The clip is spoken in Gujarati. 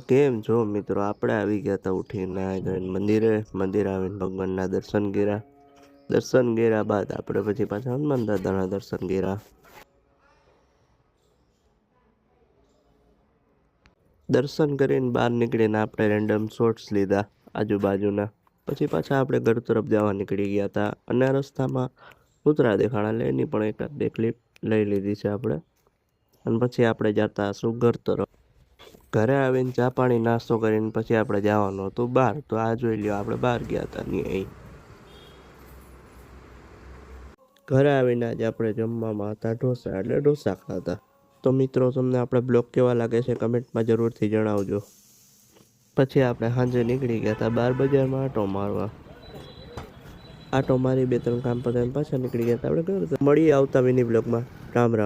કેમ છો મિત્રો? આપણે આવી ગયા હતા ઉઠીને મંદિરે આવીને ભગવાનના દર્શન કર્યા. દર્શન કર્યા બાદ આપણે પછી પાછા હનુમાન દાદાના દર્શન કર્યા. દર્શન કરીને બહાર નીકળીને આપણે રેન્ડમ શોટ્સ લીધા આજુબાજુના. પછી પાછા આપણે ઘર તરફ જવા નીકળી ગયા હતા અને રસ્તામાં કૂતરા દેખાણા એટલે એની પણ એકાદ બે ક્લિપ લઈ લીધી છે આપણે. અને પછી આપણે જતા હશું ઘર તરફ. ઘરે આવીને ચા પાણી નાસ્તો કરીને પછી આપણે જવાનું હતું બહાર. તો આ જોઈ લ્યો, આપણે બહાર ગયા હતા અહીં. ઘરે આવીને આજે આપણે જમવામાં હતા ઢોસા, એટલે ઢોસા ખાધા. તો મિત્રો, તમને આપણે બ્લોગ કેવા લાગે છે કમેન્ટમાં જરૂરથી જણાવજો. પછી આપણે સાંજે નીકળી ગયા હતા બાર બજારમાં આટો મારવા. આટો મારી 2-3 કામ પતાવીને પાછા નીકળી ગયા હતા આપણે ઘર. મળીએ આવતા મિની બ્લોગમાં. રામ રામ.